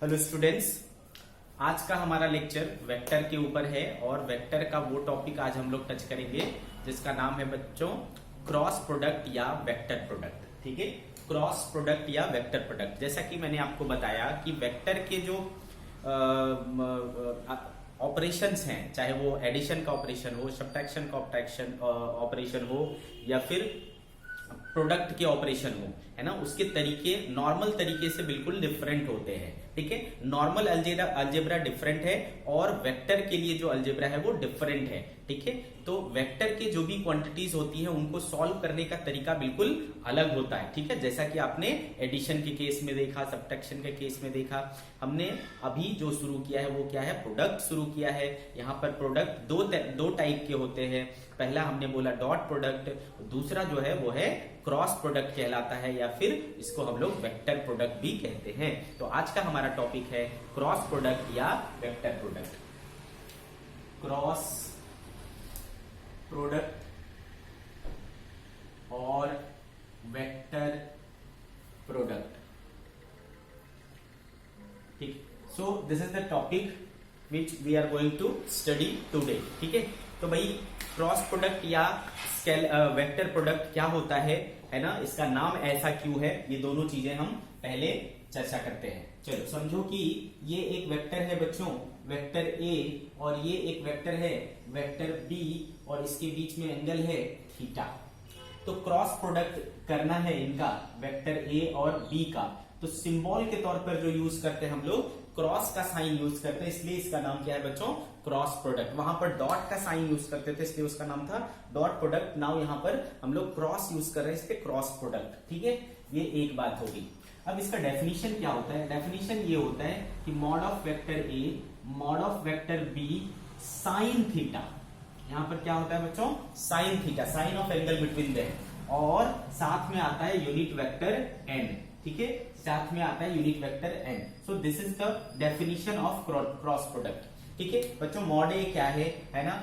Hello students, आज का हमारा लेक्चर वेक्टर के ऊपर है और वेक्टर का वो टॉपिक आज हम लोग टच करेंगे जिसका नाम है बच्चों क्रॉस प्रोडक्ट या वेक्टर प्रोडक्ट। ठीक है, क्रॉस प्रोडक्ट या वेक्टर प्रोडक्ट। जैसा कि मैंने आपको बताया कि वेक्टर के जो ऑपरेशंस हैं, चाहे वो एडिशन का ऑपरेशन हो, सब्ट्रैक्शन का ऑपरेशन हो या फिर प्रोडक्ट के ऑपरेशन हो, है ना, उसके तरीके नॉर्मल तरीके से बिल्कुल डिफरेंट होते हैं। ठीक है, नॉर्मल अलजेब्रा डिफरेंट है और वेक्टर के लिए जो अलजेब्रा है वो डिफरेंट है। ठीक है, तो वेक्टर के जो भी क्वांटिटीज होती हैं उनको सॉल्व करने का तरीका बिल्कुल अलग होता है। ठीक है, जैसा कि आपने एडिशन के केस में देखा, सब्ट्रैक्शन के केस में देखा, हमने अभी जो शुरू किया है वो क्या है, प्रोडक्ट शुरू किया है। यहाँ पर प्रोडक्ट दो टाइप के होते हैं। पहला हमने बोला डॉट प्रोडक्ट, दूसरा जो है वो है क्रॉस प्रोडक्ट कहलाता है या फिर इसको हम लोग वेक्टर प्रोडक्ट भी कहते हैं। तो आज का हमारा टॉपिक है क्रॉस प्रोडक्ट या वेक्टर प्रोडक्ट। क्रॉस प्रोडक्ट और वेक्टर प्रोडक्ट। ठीक, so this is the topic which we are going to study today. ठीक है, तो भाई क्रॉस प्रोडक्ट या वेक्टर प्रोडक्ट क्या होता है ना, इसका नाम ऐसा क्यों है, ये दोनों चीजें हम पहले चर्चा करते हैं। चलो समझो कि ये एक वेक्टर है बच्चों, वेक्टर ए, और ये एक वेक्टर है वेक्टर बी, और इसके बीच में एंगल है थीटा। तो क्रॉस प्रोडक्ट करना है इनका, वेक्टर ए और बी का। तो सिंबल के तौर पर जो यूज करते हैं हम लोग क्रॉस का साइन यूज करते हैं, इसलिए इसका नाम क्या है बच्चों, क्रॉस प्रोडक्ट। वहां पर डॉट का साइन यूज करते थे इसलिए उसका नाम था डॉट प्रोडक्ट। नाउ यहां पर हम लोग क्रॉस यूज कर रहे हैं इसके क्रॉस प्रोडक्ट। ठीक है, ये एक बात होगी। अब इसका डेफिनेशन क्या होता है, डेफिनेशन ये होता है कि mod of vector A mod of vector B sine theta. यहां पर क्या होता है बच्चों, sine theta, sine of angle between them, और साथ में आता है यूनिट वेक्टर एन। ठीक है, साथ में आता है unit vector N. So this is the definition of cross product. ठीक है बच्चों, मॉड ए क्या है ना,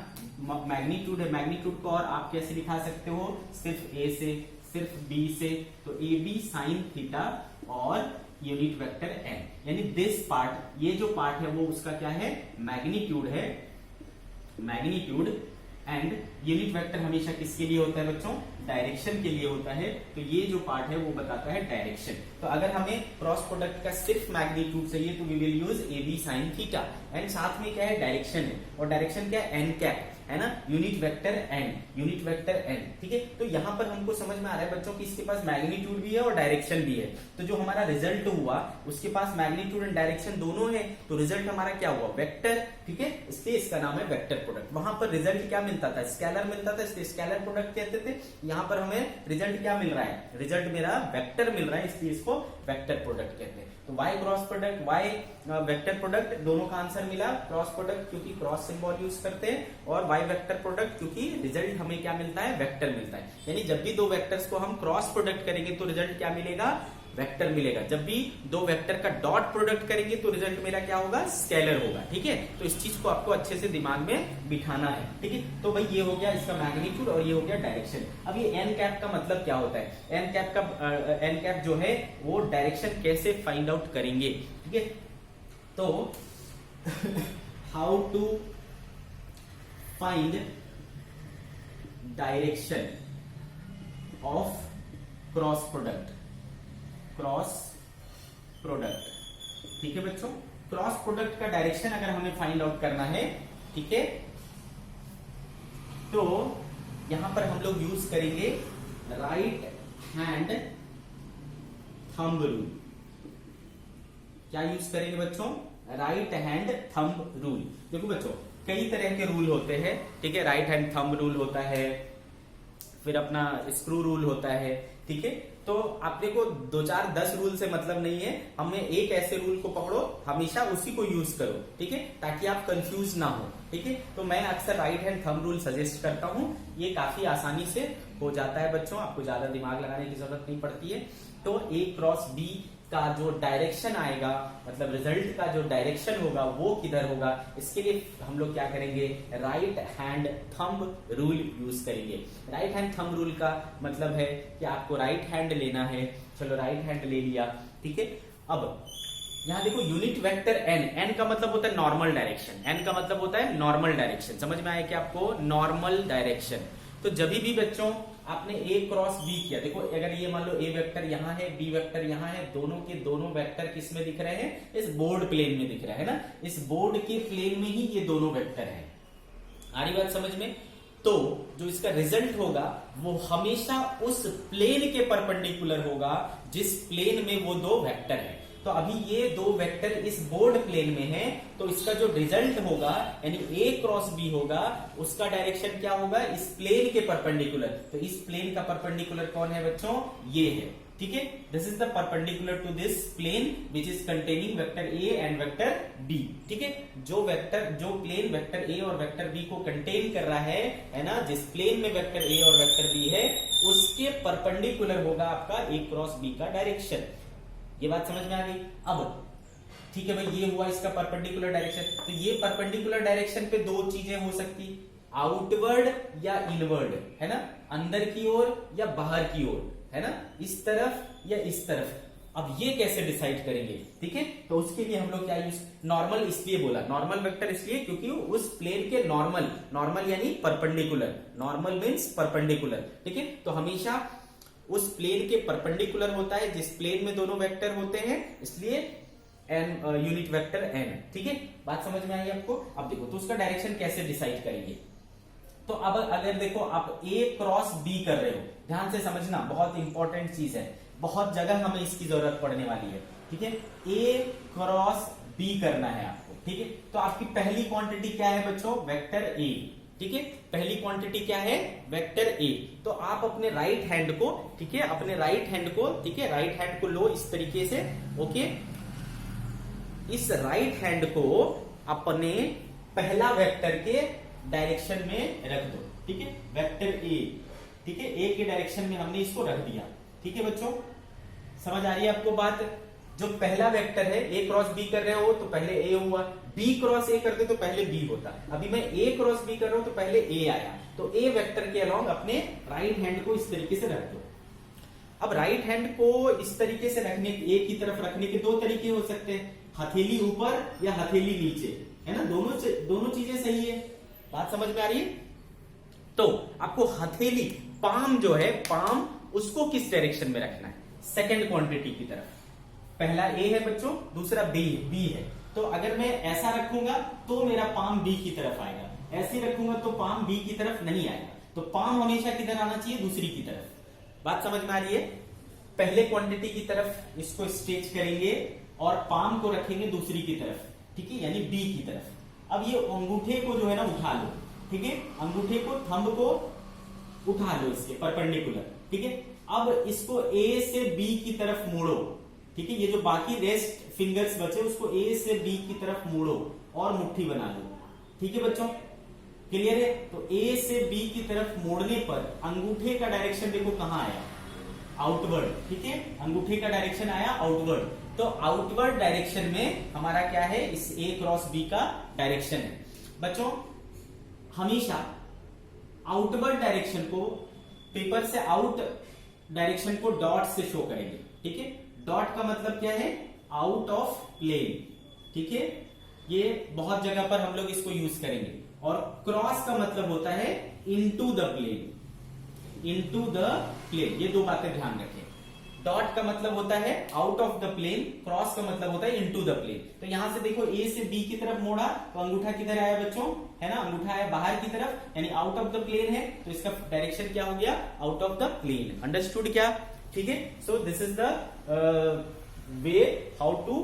मैग्नीट्यूड है। मैग्नीट्यूड को और आप कैसे दिखा सकते हो, सिर्फ ए से, सिर्फ बी से, तो ए बी साइन थीटा और यूनिट वेक्टर एन, यानी दिस पार्ट, ये जो पार्ट है वो उसका क्या है, मैग्नीट्यूड है, मैग्नीट्यूड। एंड यूनिट वेक्टर हमेशा किसके लिए होता है बच्चों, डायरेक्शन के लिए होता है। तो ये जो पार्ट है वो बताता है डायरेक्शन। तो अगर हमें क्रॉस प्रोडक्ट का सिर्फ मैग्नीट्यूड चाहिए तो we will use A B sine theta, and साथ में क्या है, डायरेक्शन है, और डायरेक्शन क्या है, एन कैप, है ना, unit vector N, unit vector N. ठीक है, तो यहां पर हमको समझ में आ रहा है बच्चों कि इसके पास मैग्नीट्यूड भी है और डायरेक्शन भी है। तो जो हमारा रिजल्ट हुआ उसके पास मैग्नीट्यूड एंड डायरेक्शन दोनों है, तो रिजल्ट हमारा क्या हुआ, वेक्टर। ठीक है, इसलिए इसका नाम है वेक्टर प्रोडक्ट। वहां पर रिजल्ट क्या मिलता था, स्केलर मिलता था, इसलिए स्केलर प्रोडक्ट कहते थे। यहां पर हमें रिजल्ट क्या मिल रहा है, रिजल्ट मेरा वेक्टर मिल रहा है, इसलिए इसको वेक्टर प्रोडक्ट कहते हैं। तो why cross product, why vector product, दोनों का आंसर मिला क्रॉस प्रोडक्ट क्योंकि क्रॉस सिंबल यूज करते हैं, और वाई वेक्टर प्रोडक्ट क्योंकि रिजल्ट हमें क्या मिलता है, वेक्टर मिलता है। यानी जब भी दो वेक्टर्स को हम क्रॉस प्रोडक्ट करेंगे तो रिजल्ट क्या मिलेगा, वेक्टर मिलेगा। जब भी दो वेक्टर का डॉट प्रोडक्ट करेंगे तो रिजल्ट मेरा क्या होगा, स्केलर होगा। ठीक है, तो इस चीज को आपको अच्छे से दिमाग में बिठाना है। ठीक है, तो भाई ये हो गया इसका मैग्नीट्यूड और ये हो गया डायरेक्शन। अब ये एन कैप का मतलब क्या होता है, एन कैप जो है वो डायरेक्शन कैसे फाइंड आउट करेंगे। ठीक है, तो how to find direction of cross product, cross product. ठीक है बच्चों, क्रॉस प्रोडक्ट का डायरेक्शन अगर हमें फाइंड आउट करना है, ठीक है, तो यहां पर हम लोग यूज करेंगे राइट हैंड थंब रूल। क्या यूज करेंगे बच्चों, राइट हैंड थंब रूल। देखो बच्चों, कई तरह के रूल होते हैं। ठीक है, राइट हैंड थंब रूल होता है, फिर अपना स्क्रू रूल होता है। ठीक है, तो आप देखो 2 4 10 रूल से मतलब नहीं है, हमें एक ऐसे रूल को पकड़ो, हमेशा उसी को यूज करो। ठीक है, ताकि आप कंफ्यूज ना हो। ठीक है, तो मैं अक्सर right hand thumb rule suggest करता हूं, ये काफी आसानी से हो जाता है बच्चों, आपको ज्यादा दिमाग लगाने की जरूरत नहीं पड़ती है। तो ए क्रॉस बी का जो डायरेक्शन आएगा, मतलब रिजल्ट का जो डायरेक्शन होगा वो किधर होगा, इसके लिए हम लोग क्या करेंगे, right hand thumb rule use करेंगे। राइट हैंड थंब रूल का मतलब है कि आपको राइट हैंड लेना है। चलो राइट हैंड ले लिया, ठीक है। अब यहाँ देखो यूनिट वेक्टर एन, एन का मतलब होता है नॉर्मल डायरेक्शन, एन का मतलब होता है नॉर्मल डायरेक्शन। समझ में आया कि आपको नॉर्मल डायरेक्शन। तो जब भी बच्चों आपने ए क्रॉस बी किया, देखो अगर ये मान लो ए वेक्टर यहाँ है, बी वेक्टर यहाँ है, दोनों के दोनों वेक्टर किस में दिख रहे हैं, इस बोर्ड प्लेन में दिख रहा है ना, इस बोर्ड के प्लेन में ही ये दोनों वेक्टर हैं। आ रही बात समझ में? तो जो इसका रिजल्ट होगा वो हमेशा उस प्लेन के परपेंडिकुलर होगा जिस प्लेन में वो दो वेक्टर है। तो अभी ये दो वेक्टर इस बोर्ड प्लेन में है, तो इसका जो रिजल्ट होगा यानी ए क्रॉस बी होगा, उसका डायरेक्शन क्या होगा, इस प्लेन के परपेंडिकुलर। तो इस प्लेन का परपेंडिकुलर कौन है बच्चों, ये है। ठीक है, this is the perpendicular to this plane which is containing vector A and vector B. ठीक है, जो प्लेन वेक्टर ए और वेक्टर बी को कंटेन कर रहा है ना, जिस प्लेन में वेक्टर ए और वेक्टर बी है उसके परपेंडिकुलर होगा आपका ए क्रॉस बी का डायरेक्शन। ये बात समझ में आ गई? अब ठीक है भाई, ये हुआ इसका परपेंडिकुलर डायरेक्शन। तो ये परपेंडिकुलर डायरेक्शन पे दो चीजें हो सकती, आउटवर्ड या इनवर्ड, है ना, अंदर की ओर या बाहर की ओर, है ना, इस तरफ या इस तरफ। अब ये कैसे डिसाइड करेंगे? ठीक है, तो उसके लिए हम लोग क्या यूज, नॉर्मल इसलिए बोला, नॉर्मल वेक्टर इसलिए क्योंकि उस प्लेन के नॉर्मल यानी परपेंडिकुलर, नॉर्मल मीन्स परपेंडिकुलर। ठीक है, तो हमेशा उस प्लेन के परपेंडिकुलर होता है जिस प्लेन में दोनों वेक्टर होते हैं, इसलिए एन यूनिट वेक्टर एन। ठीक है, बात समझ में आई आपको? अब देखो तो उसका डायरेक्शन कैसे डिसाइड करेंगे। तो अब अगर देखो आप ए क्रॉस बी कर रहे हो, ध्यान से समझना, बहुत इंपॉर्टेंट चीज है, बहुत जगह हमें इसकी जरूरत पड़ने वाली है। ठीक है, ए क्रॉस बी करना है आपको। ठीक है, तो आपकी पहली क्वांटिटी क्या है बच्चों, वेक्टर ए। ठीक है, पहली क्वांटिटी क्या है, वेक्टर ए। तो आप अपने राइट हैंड को, ठीक है, अपने राइट हैंड को, ठीक है, राइट हैंड को लो इस तरीके से। ओके, इस राइट हैंड को अपने पहला वेक्टर के डायरेक्शन में रख दो। ठीक है, वेक्टर ए, ठीक है, ए के डायरेक्शन में हमने इसको रख दिया। ठीक है बच्चों, समझ आ रही है आपको बात? जो पहला वेक्टर है, ए क्रॉस बी कर रहे हो तो पहले ए हुआ, बी क्रॉस ए करते तो पहले बी होता। अभी मैं ए क्रॉस बी कर रहा हूं तो पहले ए आया। तो ए वेक्टर के अलॉन्ग अपने राइट हैंड को इस तरीके से रख दो। अब राइट हैंड को इस तरीके से रखने, ए की तरफ रखने के दो तरीके हो सकते हैं, हथेली ऊपर या हथेली नीचे, है ना, दोनों चीजें सही है। बात समझ में आ रही है? तो आपको हथेली, पाम जो है, पाम उसको किस डायरेक्शन में रखना है, सेकंड क्वांटिटी की तरफ। पहला ए है बच्चों, दूसरा बी है। तो अगर मैं ऐसा रखूंगा तो मेरा पाम बी की तरफ आएगा, ऐसे रखूंगा तो पाम बी की तरफ नहीं आएगा। तो पाम हमेशा किधर आना चाहिए, दूसरी की तरफ। बात समझ में आ रही है? पहले क्वांटिटी की तरफ इसको स्ट्रेच करेंगे और पाम को रखेंगे दूसरी की तरफ, ठीक है, यानी बी की तरफ। अब ये अंगूठे को जो है ना उठा लो, ठीक है, अंगूठे को, थंब को उठा लो इसके परपेंडिकुलर। ठीक है, अब इसको ए से बी की तरफ मोड़ो। ठीक है, ये जो बाकी रेस्ट फिंगर्स बचे उसको ए से बी की तरफ मोड़ो और मुट्ठी बना लो। ठीक है बच्चों, क्लियर है? तो ए से बी की तरफ मोड़ने पर अंगूठे का डायरेक्शन देखो कहां आया, आउटवर्ड। ठीक है, अंगूठे का डायरेक्शन आया आउटवर्ड। तो आउटवर्ड डायरेक्शन में हमारा क्या है, इस ए क्रॉस बी का डायरेक्शन है। बच्चों हमेशा आउटवर्ड डायरेक्शन को, पेपर से आउट डायरेक्शन को डॉट से शो करेंगे। ठीक है, डॉट का मतलब क्या है, आउट ऑफ प्लेन। ठीक है, ये बहुत जगह पर हम लोग इसको यूज करेंगे। और क्रॉस का मतलब होता है into the plane, into the plane. ये दो बातें ध्यान रखें। डॉट का मतलब होता है out of the plane, cross का मतलब होता है इनटू द प्लेन। तो यहां से देखो ए से बी की तरफ मोड़ा तो अंगूठा किधर आया बच्चों, है ना, अंगूठा आया बाहर की तरफ, यानी आउट ऑफ द प्लेन है। तो इसका डायरेक्शन क्या हो गया, out of the plane. Understood क्या? ठीक है, so this is the way how to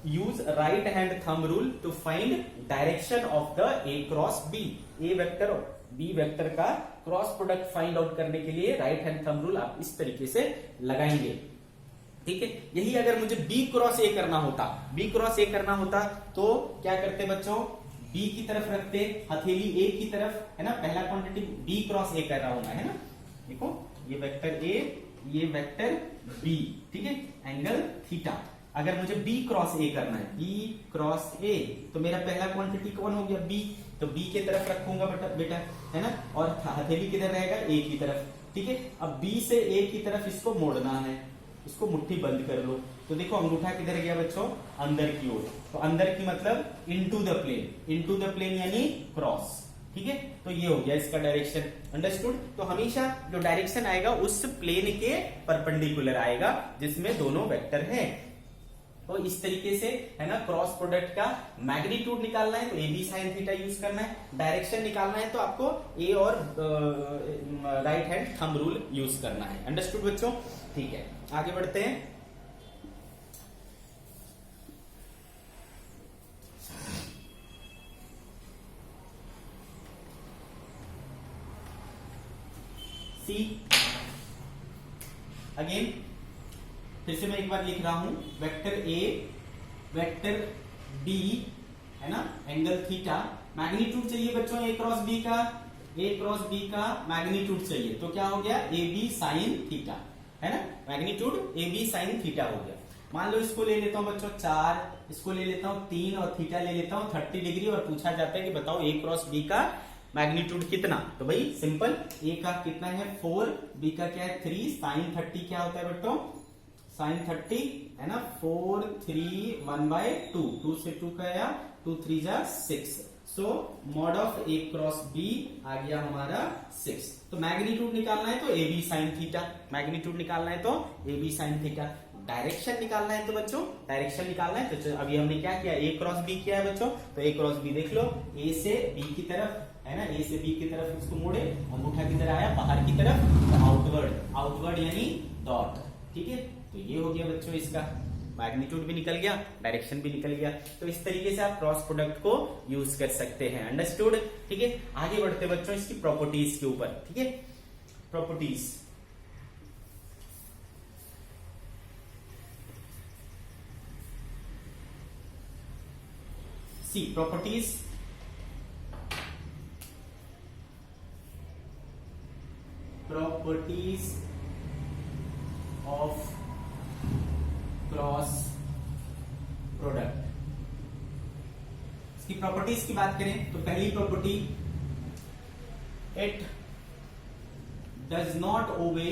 use right hand thumb rule to find direction of the A cross B. A vector और बी वेक्टर का क्रॉस प्रोडक्ट फाइंड आउट करने के लिए right hand thumb rule आप इस तरीके से लगाएंगे। ठीक है, यही अगर मुझे बी क्रॉस ए करना होता, बी क्रॉस ए करना होता तो क्या करते बच्चों, बी की तरफ रखते, हथेली ए की तरफ, है ना, पहला क्वांटिटी बी क्रॉस ए कर रहा हूं मैं, है ना, देखो ये वेक्टर ए, ये वेक्टर बी। ठीक है, एंगल थीटा। अगर मुझे बी क्रॉस ए करना है, बी क्रॉस ए, तो मेरा पहला क्वांटिटी कौन हो गया, बी। तो बी के तरफ रखूंगा बेटा, है ना, और हथेली किधर रहेगा, ए की तरफ। ठीक है, अब बी से ए की तरफ इसको मोड़ना है, इसको मुट्ठी बंद कर लो। तो देखो अंगूठा किधर गया बच्चों, अंदर की ओर। तो अंदर की मतलब into the plane, into the plane यानी क्रॉस, ठीक है। तो ये हो गया इसका डायरेक्शन, अंडरस्टूड। तो हमेशा जो डायरेक्शन आएगा उस प्लेन के परपेंडिकुलर आएगा जिसमें दोनों वेक्टर हैं। तो इस तरीके से है ना, क्रॉस प्रोडक्ट का मैग्नीट्यूड निकालना है तो A B sine theta use करना है, डायरेक्शन निकालना है तो आपको ए और right hand thumb rule use करना है, अंडरस्टूड बच्चों। ठीक है, आगे बढ़ते हैं। सी अगेन फिर से मैं एक बार लिख रहा हूं, वेक्टर ए वेक्टर बी है ना, एंगल थीटा, मैग्नीट्यूड चाहिए बच्चों ए क्रॉस बी का, ए क्रॉस बी का मैग्नीट्यूड चाहिए। तो क्या हो गया, ए बी साइन थीटा, है ना, magnitude A B sine theta हो गया। मान लो इसको ले लेता हूं बच्चों 4, इसको ले लेता हूं 3 और थीटा ले लेता हूं 30 डिग्री, और पूछा जाता है कि बताओ ए क्रॉस बी का मैग्नीट्यूड कितना। तो भाई सिंपल, ए का कितना है 4, बी का क्या है 3, साइन 30 क्या होता है बेटो, साइन 30 है ना, 4 3 1/2, 2 से 2 का आया, 2 3 जा 6। So mod of A cross B आ गया हमारा 6। तो मैग्नीट्यूड निकालना है तो A B sine theta, magnitude निकालना है तो A B sine theta, direction निकालना है तो बच्चों डायरेक्शन निकालना है तो अभी हमने क्या किया, ए क्रॉस बी किया है बच्चों। तो ए क्रॉस बी देख लो, ए से बी की तरफ है ना, ए से बी की तरफ इसको मोड़े, अंगूठा किधर आया, बाहर की तरफ, तो आउटवर्ड, आउटवर्ड यानी डॉट, ठीक है। तो ये हो गया बच्चों इसका मैग्नीट्यूड भी निकल गया, डायरेक्शन भी निकल गया। तो इस तरीके से आप क्रॉस प्रोडक्ट को यूज कर सकते हैं, अंडरस्टूड। ठीक है, आगे बढ़ते बच्चों इसकी प्रॉपर्टीज के ऊपर, ठीक है। Properties, see properties, properties of cross product. इसकी प्रॉपर्टीज की बात करें तो पहली property, it does not obey,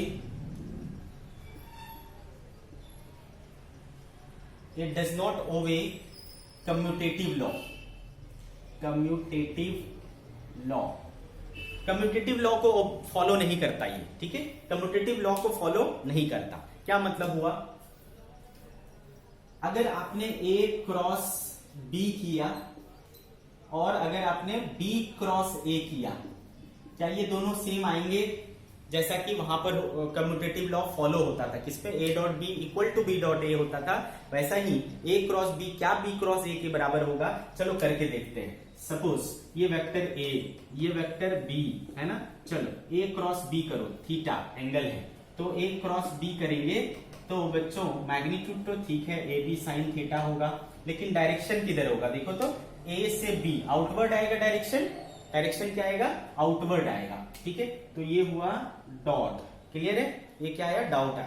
it does not obey commutative law, commutative law, commutative law को फॉलो नहीं करता ये, ठीक है। कम्यूटेटिव लॉ को फॉलो नहीं करता, क्या मतलब हुआ, अगर आपने ए क्रॉस बी किया और अगर आपने बी क्रॉस ए किया, क्या ये दोनों सेम आएंगे, जैसा कि वहां पर कम्यूटेटिव लॉ फॉलो होता था किस पे, A dot B equal to B dot A होता था, वैसा ही ए क्रॉस बी क्या बी क्रॉस ए के बराबर होगा। चलो करके देखते हैं। सपोज ये वेक्टर ए, ये वेक्टर बी है ना, चलो ए क्रॉस बी करो, थीटा एंगल है, तो ए क्रॉस बी करेंगे तो बच्चों मैग्नीट्यूड तो ठीक है ए बी साइन थीटा होगा, लेकिन डायरेक्शन किधर होगा, देखो तो ए से बी आउटवर्ड आएगा डायरेक्शन, डायरेक्शन क्या आएगा, आउटवर्ड आएगा, ठीक है। तो ये हुआ डॉट, क्लियर है, ये क्या आया,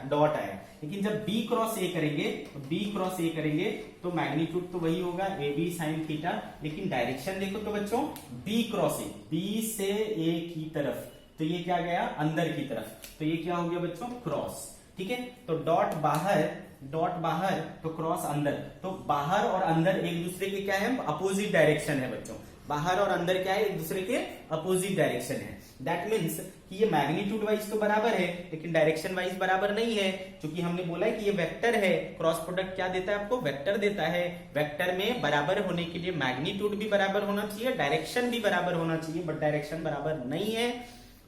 डॉट आया। लेकिन जब बी क्रॉस ए करेंगे, बी क्रॉस ए करेंगे तो मैग्नीट्यूड तो वही होगा ए बी साइन थीटा, लेकिन डायरेक्शन देखो तो बच्चों बी क्रॉस ए, बी से ए की तरफ, तो ये क्या गया अंदर की तरफ, तो ये क्या हो गया बच्चों क्रॉस, ठीक है। तो डॉट बाहर, डॉट बाहर तो क्रॉस अंदर, तो बाहर और अंदर एक दूसरे के क्या है, अपोजिट डायरेक्शन है बच्चों, बाहर और अंदर क्या है, एक दूसरे के अपोजिट डायरेक्शन है। दैट मीन्स कि ये मैग्नीट्यूड वाइज तो बराबर है लेकिन डायरेक्शन वाइज बराबर नहीं है, क्योंकि हमने बोला है कि ये वेक्टर है, क्रॉस प्रोडक्ट क्या देता है आपको, वेक्टर देता है। वेक्टर में बराबर होने के लिए मैग्नीट्यूड भी बराबर होना चाहिए, डायरेक्शन भी बराबर होना चाहिए, बट डायरेक्शन बराबर नहीं है,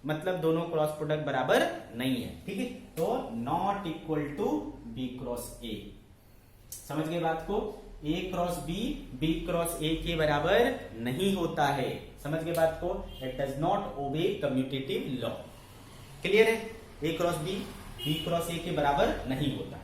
मतलब दोनों क्रॉस प्रोडक्ट बराबर नहीं है, ठीक है। तो not equal to B cross A, समझ गए बात को, A cross B, B cross A के बराबर नहीं होता है, समझ गए बात को, it does not obey commutative law, clear है, A cross B, B cross A के बराबर नहीं होता है।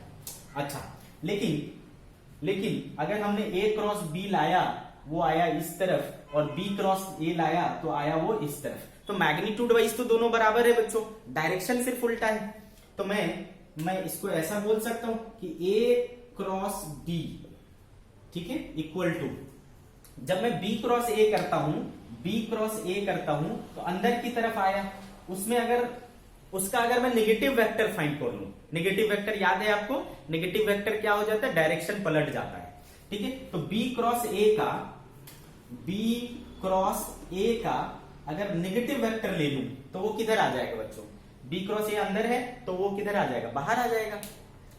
अच्छा, लेकिन अगर हमने ए क्रॉस बी लाया, वो आया इस तरफ, और बी क्रॉस ए लाया तो आया वो इस तरफ, तो मैग्नीट्यूड वाइज तो दोनों बराबर है बच्चों, डायरेक्शन सिर्फ उल्टा है। तो मैं इसको ऐसा बोल सकता हूं कि ए क्रॉस बी, ठीक है, इक्वल टू, जब मैं बी क्रॉस ए करता हूं, बी क्रॉस ए करता हूं तो अंदर की तरफ आया, उसमें अगर उसका अगर मैं नेगेटिव वेक्टर फाइंड कर लूं, नेगेटिव वेक्टर याद है आपको, नेगेटिव वेक्टर क्या हो जाता है, डायरेक्शन पलट जाता है, ठीक है। तो बी क्रॉस ए का अगर नेगेटिव वेक्टर ले लूं तो वो किधर आ जाएगा बच्चों, बी क्रॉस ए अंदर है तो वो किधर आ जाएगा, बाहर आ जाएगा।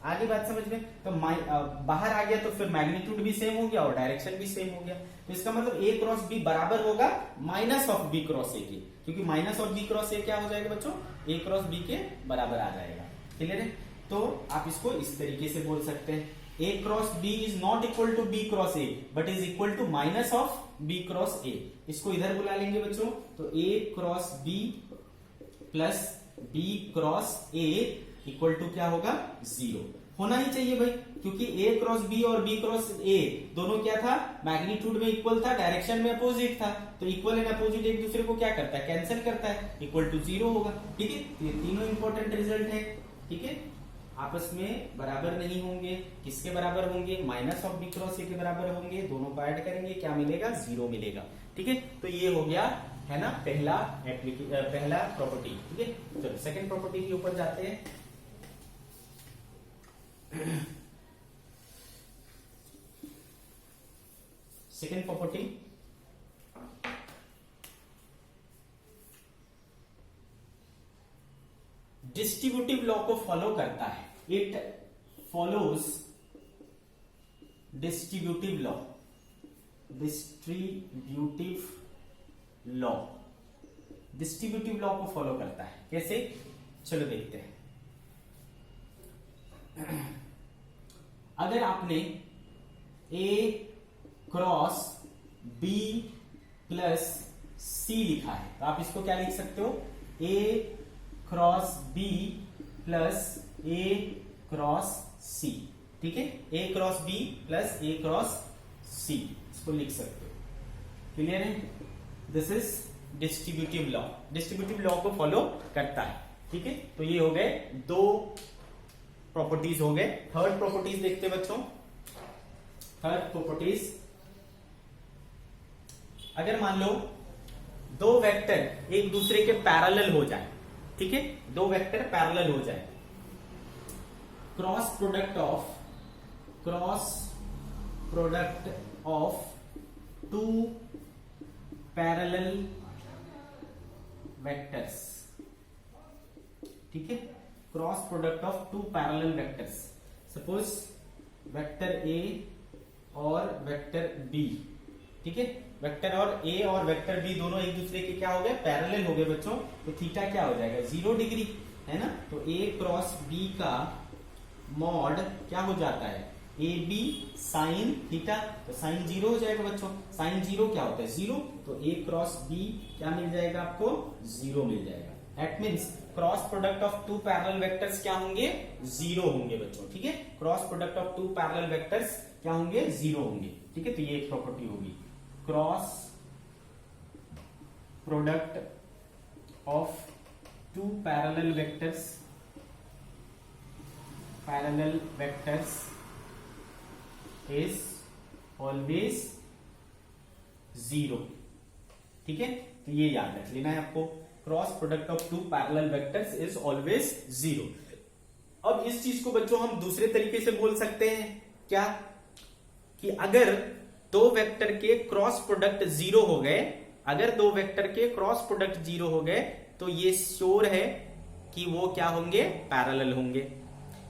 आगे बात समझ में, तो बाहर आ गया तो फिर मैग्नीट्यूड भी सेम हो गया और डायरेक्शन भी सेम हो गया। तो इसका मतलब ए क्रॉस बी बराबर होगा minus of B cross A के, क्योंकि minus of B cross A क्या हो जाएगा बच्चों, ए क्रॉस बी के बराबर आ जाएगा। क्लियर है? तो आप इसको इस तरीके से बोल सकते हैं, A cross B is not equal to B cross A but is equal to minus of B cross A. इसको इधर बुला लेंगे बच्चों, तो A cross B plus B cross A equal to क्या होगा, 0 होना ही चाहिए भाई, क्योंकि ए क्रॉस बी और बी क्रॉस ए दोनों क्या था, मैग्नीट्यूड में इक्वल था, डायरेक्शन में अपोजिट था। तो इक्वल एंड अपोजिट एक दूसरे को क्या करता है, कैंसिल करता है, इक्वल टू 0 होगा। ठीक है, ये तीनों इंपॉर्टेंट रिजल्ट है। ठीक है, आपस में बराबर नहीं होंगे, किसके बराबर होंगे, minus of B cross A के बराबर होंगे, दोनों को ऐड करेंगे क्या मिलेगा, 0 मिलेगा। ठीक है, तो ये हो गया है ना पहला प्रॉपर्टी। ठीक है, चलो सेकंड प्रॉपर्टी के ऊपर जाते हैं। सेकंड प्रॉपर्टी, डिस्ट्रीब्यूटिव लॉ को फॉलो करता है, it follows distributive law, distributive law, distributive law को फॉलो करता है। कैसे, चलो देखते हैं। अगर आपने A cross B plus C लिखा है तो आप इसको क्या लिख सकते हो, A cross B plus A cross C। ठीक है, A cross B plus A cross C इसको लिख सकते हो। क्लियर है? This is distributive law, distributive law को फॉलो करता है। ठीक है, तो ये हो गए दो प्रॉपर्टीज हो गए। थर्ड प्रॉपर्टीज देखते हैं बच्चों। थर्ड प्रॉपर्टीज, अगर मान लो दो वेक्टर एक दूसरे के पैरेलल हो जाए, ठीक है, दो वेक्टर पैरेलल हो जाए, cross product of two parallel vectors. ठीक है, cross product of two parallel vectors, suppose vector A और वेक्टर बी। ठीक है, वेक्टर और ए और वेक्टर बी दोनों एक दूसरे के क्या हो गए, पैरेलल हो गए बच्चों। तो थीटा क्या हो जाएगा, 0 डिग्री, है ना। तो ए क्रॉस बी का मॉड क्या हो जाता है, ए बी साइन थीटा, तो साइन 0 हो जाएगा बच्चों। साइन 0 क्या होता है, 0, तो ए क्रॉस बी क्या मिल जाएगा आपको, 0 मिल जाएगा। That means cross product of two parallel vectors क्या होंगे, 0 होंगे बच्चों। ठीक है, cross product of two parallel vectors क्या होंगे, 0 होंगे। ठीक है, तो ये एक प्रॉपर्टी होगी, cross product of two parallel vectors is always 0। ठीक है, तो ये याद रख लेना है आपको, cross product of two parallel vectors is always 0। अब इस चीज को बच्चों हम दूसरे तरीके से बोल सकते हैं क्या, कि अगर दो वेक्टर के क्रॉस प्रोडक्ट 0 हो गए, अगर दो वेक्टर के क्रॉस प्रोडक्ट 0 हो गए तो ये श्योर है कि वो क्या होंगे, पैरेलल होंगे।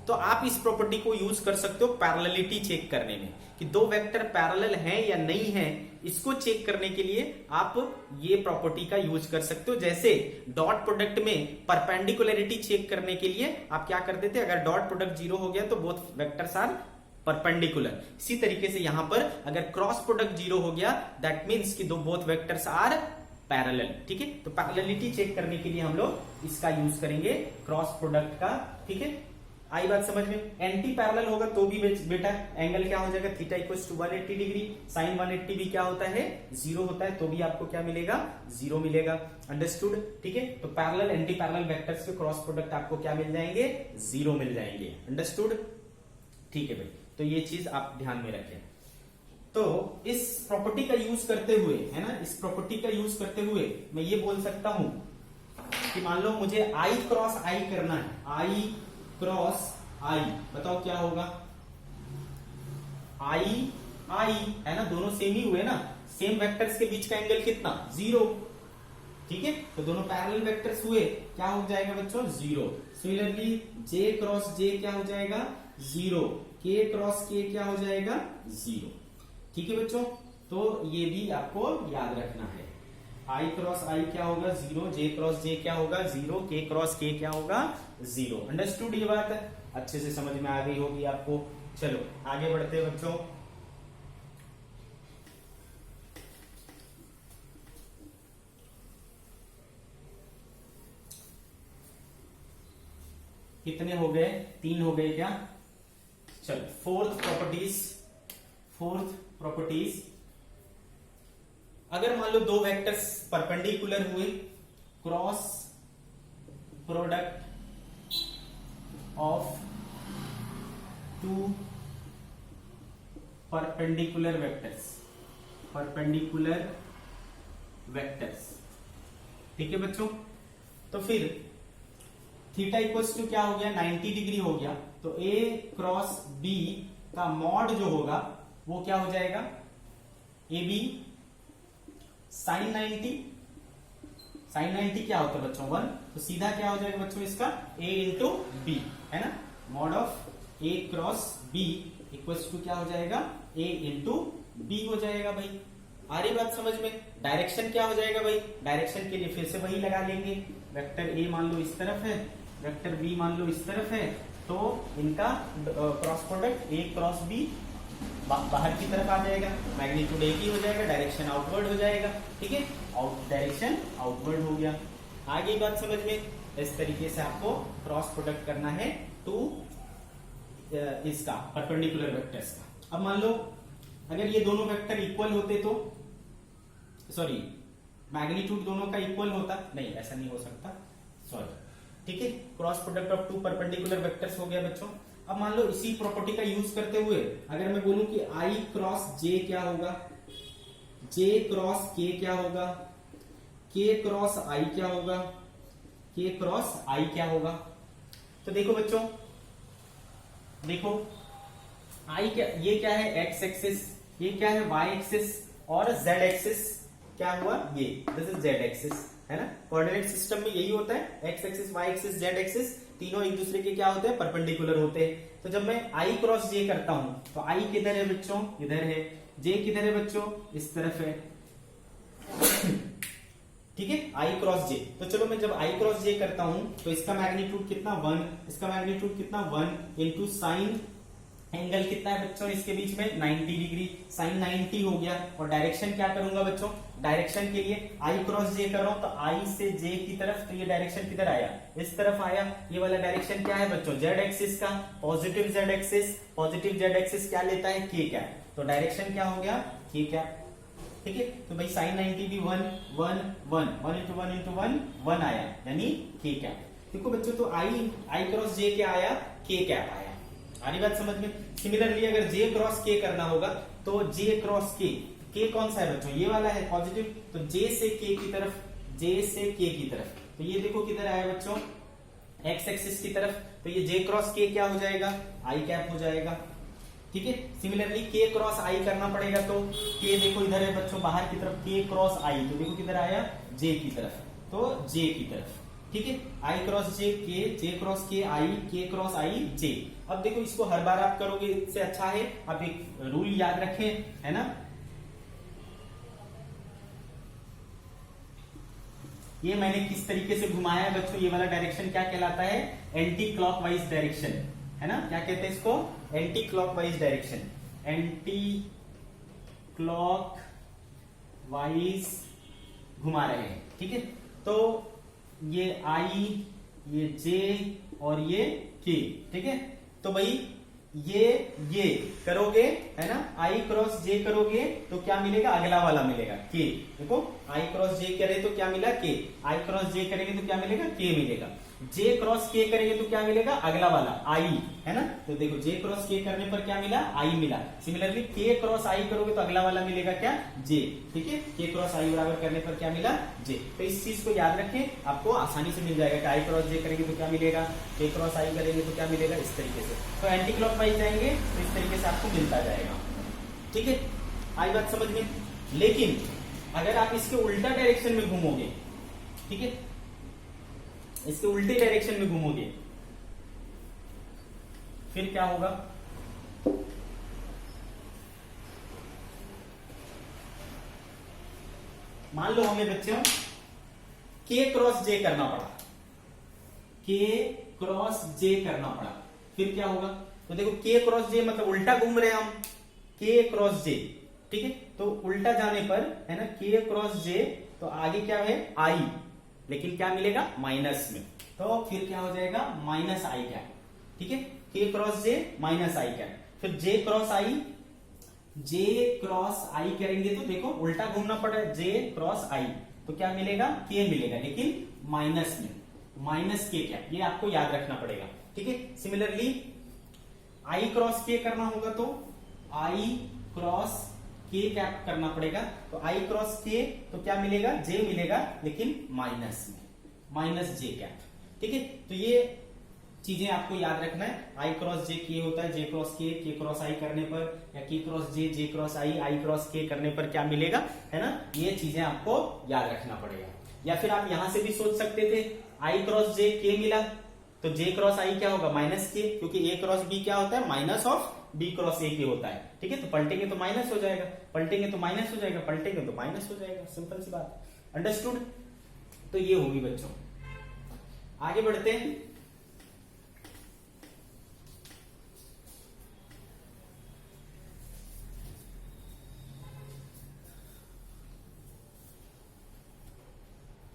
तो आप इस प्रॉपर्टी को यूज कर सकते हो पैरेललिटी चेक करने में, कि दो वेक्टर पैरेलल हैं या नहीं है, इसको चेक करने के लिए आप ये प्रॉपर्टी का यूज कर सकते हो। जैसे डॉट प्रोडक्ट में परपेंडिकुलरिटी चेक करने के लिए आप क्या करते थे, अगर डॉट प्रोडक्ट 0 हो गया तो बोथ वेक्टर्स आर परपेंडिकुलर। इसी तरीके से यहां पर अगर क्रॉस प्रोडक्ट 0 हो गया, दैट मीन्स कि दो बोथ वेक्टर्स आर पैरेलल। ठीक है, तो पैरेललिटी चेक करने के लिए हम लोग इसका यूज करेंगे, क्रॉस प्रोडक्ट का। ठीक है, आई बात समझ में। एंटी पैरेलल होगा तो भी बेटा एंगल क्या हो जाएगा, theta equals to 180 degree. Sine 180 भी क्या होता है, 0 होता है, तो भी आपको क्या मिलेगा, 0 मिलेगा। अंडरस्टूड? ठीक है, तो पैरेलल एंटी पैरेलल वेक्टर्स के क्रॉस प्रोडक्ट आपको क्या मिल जाएंगे, 0 मिल जाएंगे। अंडरस्टूड? ठीक है भाई, तो ये चीज आप ध्यान में रखें। तो इस प्रॉपर्टी का यूज करते हुए, है ना, इस प्रॉपर्टी का यूज करते हुए मैं ये बोल सकता हूं कि मान लो मुझे आई क्रॉस आई करना है, आई क्रॉस आई, बताओ क्या होगा, आई आई है ना, दोनों सेम ही हुए ना, सेम वेक्टर्स के बीच का एंगल कितना, 0, ठीक है, तो दोनों पैरेलल वेक्टर्स हुए, क्या हो जाएगा बच्चों, 0। सिमिलरली जे क्रॉस जे क्या हो जाएगा, 0, के क्रॉस के क्या हो जाएगा, 0, ठीक है बच्चों। तो ये भी आपको याद रखना है, आई क्रॉस आई क्या होगा 0, जे क्रॉस जे क्या होगा 0, के क्रॉस के क्या होगा 0। अंडरस्टूड ये बात है, अच्छे से समझ में आ गई होगी आपको। चलो आगे बढ़ते हैं बच्चों। कितने हो गए, 3 हो गए क्या। चलो फोर्थ प्रॉपर्टीज, अगर मान लो दो वेक्टर्स परपेंडिकुलर हुए, cross product of two perpendicular vectors, ठीक है बच्चों। तो फिर थीटा इक्वल्स टू क्या हो गया, 90 डिग्री हो गया, तो ए क्रॉस बी का मॉड जो होगा वो क्या हो जाएगा, ए बी साइन 90, साइन 90 क्या होता है बच्चों 1, तो सीधा क्या हो जाएगा बच्चों इसका a इंटू बी, है ना, mod of a cross b equals to क्या हो जाएगा a इंटू बी हो जाएगा भाई। आ रही बात समझ में। डायरेक्शन क्या हो जाएगा भाई, डायरेक्शन के लिए फिर से वही लगा लेंगे, वेक्टर a मान लो इस तरफ है, वेक्टर b मान लो इस तरफ है, तो इनका cross product a cross b बाहर की तरफ आ जाएगा, मैग्नीट्यूड एक ही हो जाएगा, डायरेक्शन आउटवर्ड हो जाएगा, ठीक है, डायरेक्शन आउटवर्ड हो गया। आगे बात समझ में। इस तरीके से आपको क्रॉस प्रोडक्ट करना है टू इसका परपेंडिकुलर वेक्टर्स का। अब मान लो अगर ये दोनों वेक्टर इक्वल होते तो, सॉरी मैग्नीट्यूड दोनों का इक्वल होता, नहीं ऐसा नहीं हो सकता, सॉरी, ठीक है, cross product of two perpendicular vectors हो गया बच्चों। अब मान लो इसी प्रॉपर्टी का यूज करते हुए अगर मैं बोलूं कि आई क्रॉस जे क्या होगा, जे क्रॉस के क्या होगा, के क्रॉस आई क्या होगा, के क्रॉस आई क्या होगा, तो देखो बच्चों, देखो आई क्या, ये क्या है एक्स एक्सिस, ये क्या है वाई एक्सिस, और जेड एक्सिस क्या हुआ, ये दिस इज जेड एक्सिस, है ना। कोऑर्डिनेट सिस्टम में यही होता है, X axis Y axis Z axis तीनों एक दूसरे के क्या होते हैं, परपेंडिकुलर होते हैं। तो जब मैं आई क्रॉस जे करता हूं तो आई किधर है बच्चों, इधर है, जे किधर है बच्चों, इस तरफ है, ठीक है, आई क्रॉस जे। तो चलो मैं जब आई क्रॉस जे करता हूं तो इसका मैग्नीट्यूड कितना 1, इसका मैग्नीट्यूड कितना 1 इंटू साइन एंगल कितना है बच्चों इसके बीच में 90 डिग्री, साइन 90 हो गया। और डायरेक्शन क्या करूंगा बच्चों, डायरेक्शन के लिए आई क्रॉस जे कर रहा हूं तो आई से जे की तरफ, तो ये डायरेक्शन किधर आया, इस तरफ आया। ये वाला डायरेक्शन क्या है बच्चों, जेड एक्सिस का, positive Z axis, positive Z axis क्या लेता है, के कैप, तो डायरेक्शन क्या हो गया, के कैप, ठीक है। तो भाई साइन 90 भी 1 1 1 1 इंटू 1 इंटू 1 1 आया, यानी के कैप। देखो बच्चों, तो आई क्रॉस जे क्या आया, के कैप आया। आ रही बात समझ में। सिमिलरली अगर जे क्रॉस के करना होगा तो जे क्रॉस के कौन सा है बच्चों, ये वाला है पॉजिटिव, तो जे से के की तरफ, जे से के की तरफ, तो ये देखो किधर आया बच्चों, एक्स एक्सिस की तरफ, तो ये जे क्रॉस के क्या हो जाएगा, आई कैप हो जाएगा, ठीक है। सिमिलरली के क्रॉस आई करना पड़ेगा, तो के देखो इधर है बच्चों बाहर की तरफ, के क्रॉस आई, तो देखो किधर आया, जे की तरफ, तो जे की तरफ, ठीक है। आई क्रॉस जे के, जे क्रॉस के आई, के क्रॉस आई जे। अब देखो इसको हर बार आप करोगे इससे अच्छा है आप एक रूल याद रखें, है ना, ये मैंने किस तरीके से घुमाया है बच्चों, ये वाला डायरेक्शन क्या कहलाता है, एंटी क्लॉकवाइज डायरेक्शन, है ना, क्या कहते हैं इसको, anti clockwise direction, anti clockwise घुमा रहे हैं, ठीक है। तो ये आई, ये जे और ये के, ठीक है। तो भाई ये करोगे, है ना, आई क्रॉस जे करोगे तो क्या मिलेगा, अगला वाला मिलेगा के। देखो आई क्रॉस जे करे तो क्या मिला, के, आई क्रॉस जे करेंगे तो क्या मिलेगा, के मिलेगा। जे क्रॉस के करेंगे तो क्या मिलेगा, अगला वाला आई, है ना। तो देखो जे क्रॉस के करने पर क्या मिला, आई मिला। सिमिलरली के क्रॉस आई करोगे तो अगला वाला मिलेगा क्या, जे, ठीक है। के क्रॉस आई बराबर करने पर क्या मिला, जे। तो इस चीज को याद रखें, आपको आसानी से मिल जाएगा कि आई क्रॉस जे करेंगे तो क्या मिलेगा, के क्रॉस आई करेंगे तो क्या मिलेगा, इस तरीके से। तो एंटी क्लॉकवाइज जाएंगे तो इस तरीके से आपको मिलता जाएगा, ठीक है। आई बात समझ में। लेकिन अगर आप इसके उल्टा डायरेक्शन में घूमोगे, ठीक है, इसके उल्टे डायरेक्शन में घूमोगे, फिर क्या होगा, मान लो हमें बच्चों के क्रॉस जे करना पड़ा, के क्रॉस जे करना पड़ा, फिर क्या होगा। तो देखो के क्रॉस जे मतलब उल्टा घूम रहे हैं हम, के क्रॉस जे, ठीक है। तो उल्टा जाने पर है ना, के क्रॉस जे, तो आगे क्या है, आई, लेकिन क्या मिलेगा, माइनस में। तो फिर क्या हो जाएगा, माइनस आई कैप, ठीक है। के क्रॉस जे माइनस आई कैप, फिर जे क्रॉस आई, जे क्रॉस आई करेंगे तो देखो उल्टा घूमना पड़ा, जे क्रॉस आई, तो क्या मिलेगा, के मिलेगा, लेकिन माइनस में, माइनस के कैप, ये आपको याद रखना पड़ेगा, ठीक है। सिमिलरली आई क्रॉस के करना होगा तो आई क्रॉस के कैप करना पड़ेगा। तो आई क्रॉस के तो क्या मिलेगा, जे मिलेगा, लेकिन माइनस में, माइनस जे कैप, ठीक है। तो ये चीजें आपको याद रखना है। आई क्रॉस जे के होता है, जे क्रॉस के क्रॉस आई करने पर, या के क्रॉस जे क्रॉस आई क्रॉस के करने पर क्या मिलेगा, है ना। ये चीजें आपको याद रखना पड़ेगा। या फिर आप यहां से भी सोच सकते थे, आई क्रॉस जे के मिला तो जे क्रॉस आई क्या होगा, माइनस के, क्योंकि ए क्रॉस बी क्या होता है, minus of B cross A के होता है, ठीक है। तो पलटेंगे तो माइनस हो जाएगा, पलटेंगे तो माइनस हो जाएगा, पलटेंगे तो माइनस हो जाएगा, सिंपल सी बात, अंडरस्टूड। तो ये होगी बच्चों। आगे बढ़ते हैं।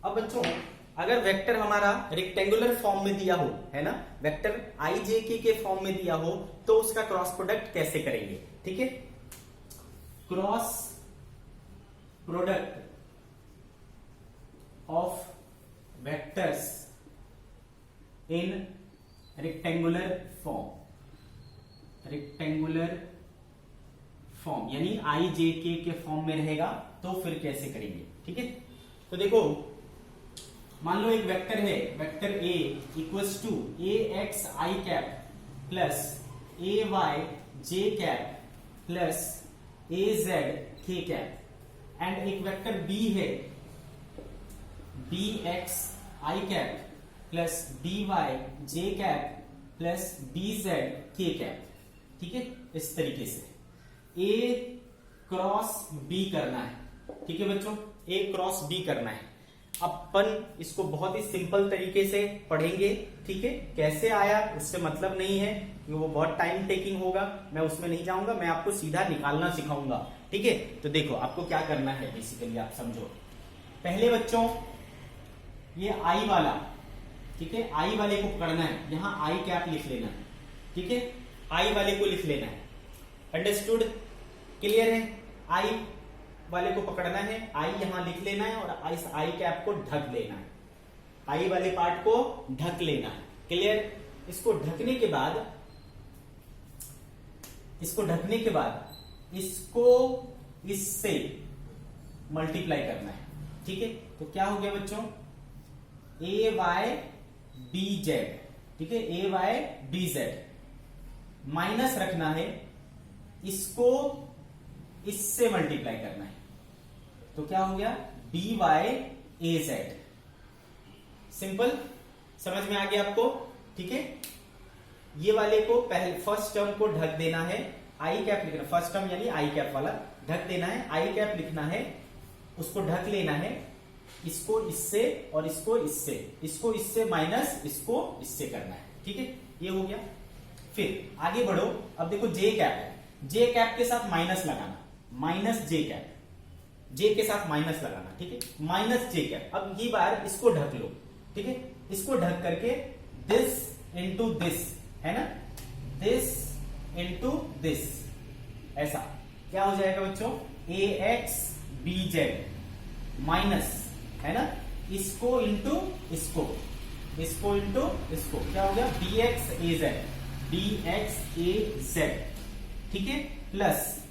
अब बच्चों अगर वेक्टर हमारा रेक्टेंगुलर फॉर्म में दिया हो, है ना, वेक्टर आई जे के फॉर्म में दिया हो, तो उसका क्रॉस प्रोडक्ट कैसे करेंगे, ठीक है। Cross product of vectors in rectangular form, rectangular form यानी आई जे के फॉर्म में रहेगा, तो फिर कैसे करेंगे, ठीक है। तो देखो मान लो एक वेक्टर है, vector A equals to A X I cap plus A Y J cap plus A Z K cap, and एक वेक्टर बी है B X I cap plus B Y J cap plus B Z K cap, ठीक है। इस तरीके से ए cross B करना है, ठीक है बच्चों, ए क्रॉस बी करना है। अपन इसको बहुत ही सिंपल तरीके से पढ़ेंगे, ठीक है। कैसे आया उससे मतलब नहीं है, क्योंकि वो बहुत टाइम टेकिंग होगा, मैं उसमें नहीं जाऊंगा, मैं आपको सीधा निकालना सिखाऊंगा, ठीक है। तो देखो आपको क्या करना है, बेसिकली आप समझो। पहले बच्चों ये आई वाला, ठीक है, आई वाले को पकड़ना है, यहां आई कैप लिख लेना है, ठीक है, आई वाले को लिख लेना है, अंडरस्टूड, क्लियर है। आई वाले को पकड़ना है, आई यहां लिख लेना है और इस आई कैप को ढक लेना है, आई वाले पार्ट को ढक लेना है, क्लियर। इसको ढकने के बाद, इसको ढकने के बाद इसको इससे मल्टीप्लाई करना है, ठीक है। तो क्या हो गया बच्चों, ए वाई बी जेड, ठीक है, ए वाई बी जेड, माइनस रखना है, इसको इससे मल्टीप्लाई करना है, तो क्या हो गया, B Y A Z. Simple, समझ में आ गया आपको, ठीक है। ये वाले को पहले फर्स्ट टर्म को ढक देना है, आई कैप लिखना, फर्स्ट टर्म यानी आई कैप वाला ढक देना है, आई कैप लिखना है, उसको ढक लेना है, इसको इससे और इसको इससे, इसको इससे माइनस इसको इससे करना है, ठीक है। ये हो गया। फिर आगे बढ़ो, अब देखो जे कैप है, जे कैप के साथ माइनस लगाना, माइनस जे कैप, जे के साथ माइनस लगाना, ठीक है, माइनस जे कैप। अब ये बार इसको ढक लो, ठीक है, इसको ढक करके दिस इंटू दिस, है ना, दिस इंटू दिस, ऐसा क्या हो जाएगा बच्चों, ए एक्स बी जेड माइनस, है ना, इसको इंटू इसको, इसको इंटू इसको, क्या हो गया dx az, ठीक है, प्लस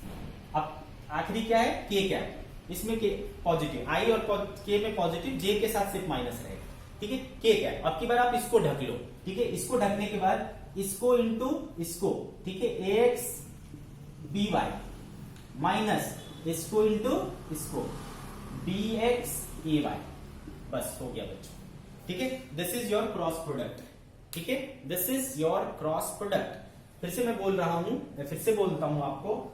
अब आखिरी क्या है के कैप, इसमें के पॉजिटिव, आई और के में पॉजिटिव, जे के साथ सिर्फ माइनस रहेगा, ठीक है, के कैप। अब की बार आप इसको ढक लो, ठीक है, इसको ढकने के बाद इसको इंटू इसको, ठीक है, ax by माइनस इसको इंटू इसको dx ay, बस हो गया बच्चों, ठीक है। This is your cross product, ठीक है, this is your cross product. फिर से मैं बोल रहा हूं, मैं फिर से बोलता हूं आपको,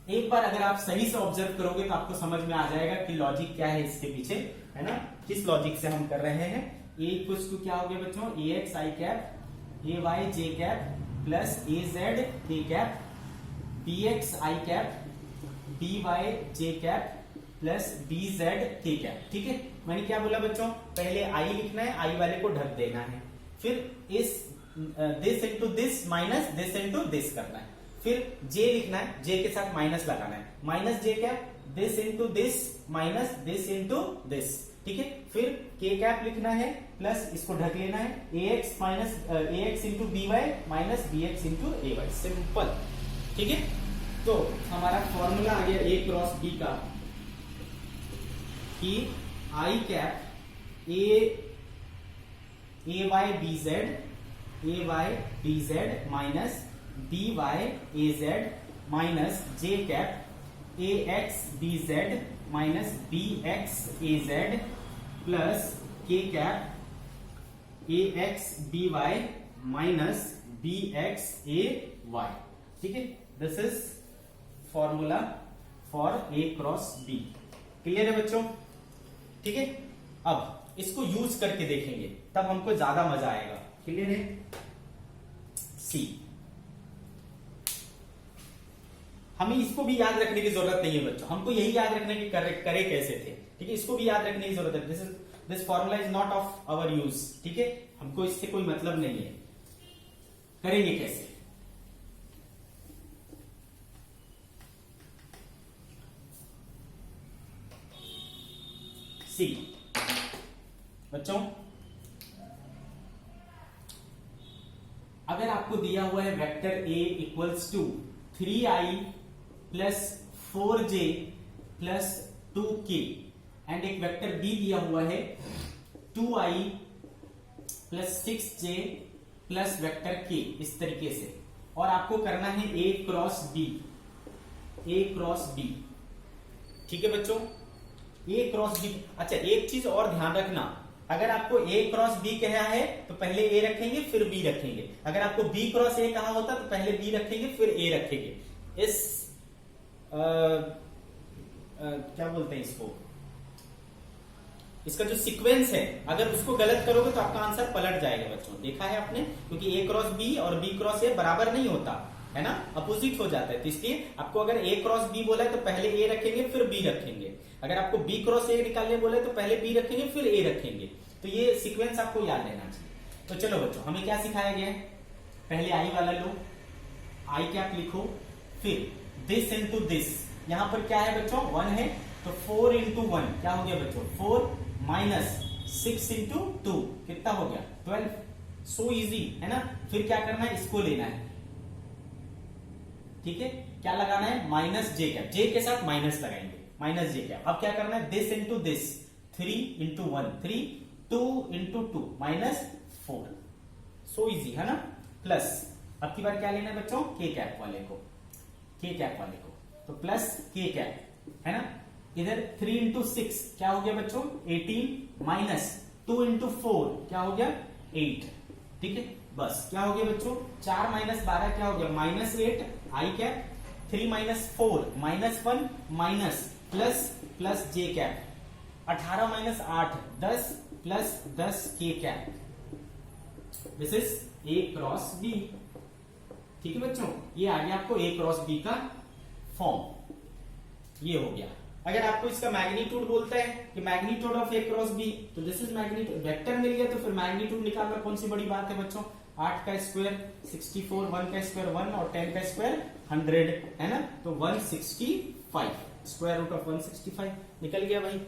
एक बार अगर आप सही से ऑब्जर्व करोगे तो आपको समझ में आ जाएगा कि लॉजिक क्या है इसके पीछे, है ना, किस लॉजिक से हम कर रहे हैं। ए इक्वल्स टू क्या हो गया बच्चों, ए X I cap, A Y J cap, plus A Z K cap, B X I cap, B Y J cap, plus B Z K cap, ठीक है। मैंने क्या बोला बच्चों, पहले आई लिखना है, आई वाले को ढक देना है, फिर इस this into this minus this into this करना है, फिर जे लिखना है, जे के साथ माइनस लगाना है, minus J cap, this into this minus this into this, ठीक है, फिर के कैप लिखना है, प्लस इसको ढक लेना है, A X minus A X into B Y minus B X into A Y, simple, ठीक है। तो हमारा फॉर्मूला आ गया ए क्रॉस बी का, कि I cap A Y B Z minus B Y A Z minus J cap A X B Z minus B X A Z plus K cap A X B Y minus B X A Y, ठीक है। This is formula for A cross B. Clear है बच्चों, ठीक है। अब इसको use करके देखेंगे, तब हमको ज्यादा मजा आएगा। क्लियर है। सी, हमें इसको भी याद रखने की जरूरत नहीं है बच्चों, हमको यही याद रखने की करे कैसे थे, ठीक है, इसको भी याद रखने की जरूरत है। This formula is not of our use, ठीक है, हमको इससे कोई मतलब नहीं है। करेंगे कैसे, सी बच्चों, अगर आपको दिया हुआ है vector A equals to 3i plus 4j plus 2k and एक वेक्टर बी दिया हुआ है 2i plus 6j plus vector k, इस तरीके से, और आपको करना है ए क्रॉस बी, ठीक है बच्चों, ए क्रॉस बी। अच्छा, एक चीज और ध्यान रखना, अगर आपको ए क्रॉस बी कहा है तो पहले ए रखेंगे फिर बी रखेंगे, अगर आपको बी क्रॉस ए कहा होता तो पहले बी रखेंगे फिर ए रखेंगे। इस क्या बोलते हैं इसको, इसका जो सीक्वेंस है, अगर उसको गलत करोगे तो आपका आंसर पलट जाएगा बच्चों, देखा है आपने, क्योंकि ए क्रॉस बी और बी क्रॉस ए बराबर नहीं होता है ना, अपोजिट हो जाता है। तो इसलिए आपको अगर ए क्रॉस बी बोला है तो पहले ए रखेंगे फिर बी रखेंगे, अगर आपको बी क्रॉस ए निकालने बोले तो पहले बी रखेंगे फिर ए रखेंगे। तो ये सीक्वेंस आपको याद रहना चाहिए। तो चलो बच्चों, हमें क्या सिखाया गया है, पहले आई वाला लो, आई कैप लिखो, फिर दिस इंटू दिस, यहां पर क्या है बच्चों 1 है, तो 4 इंटू 1 क्या हो गया बच्चों 4 माइनस 6 इंटू 2 कितना हो गया 12, सो इजी है ना। फिर क्या करना है, इसको लेना है, ठीक है, क्या लगाना है माइनस जे कैप, जे के साथ माइनस लगाएंगे, माइनस जे कैप। अब क्या करना है, this into this, 3 into 1 3, 2 into 2 minus 4, so easy है ना। प्लस अब की बार क्या लेना है बच्चों, के कैप वाले को, के कैप वाले को, तो प्लस के कैप है ना। इधर 3 इंटू 6 क्या हो गया बच्चों 18 माइनस 2 इंटू 4 क्या हो गया 8, ठीक है। बस क्या हो गया बच्चों 4 माइनस 12 क्या हो गया minus 8 I cap, 3 minus 4 minus 1 minus plus plus J cap, 18 minus 8 10 plus 10 K cap. This is A cross B, ठीक है बच्चों, ये आ गया आपको ए क्रॉस बी का फॉर्म, ये हो गया। अगर आपको इसका मैग्नीट्यूड बोलता है कि magnitude of A cross B, तो दिस इज मैग्नीट्यूड, वेक्टर मिल गया तो फिर मैग्नीट्यूड निकालना कौन सी बड़ी बात है बच्चों, 8 का स्क्वायर 64, 1 का स्क्वायर 1 और 10 का स्क्वायर 100 है ना, तो 165, स्क्वायर रूट ऑफ 165 निकल गया भाई।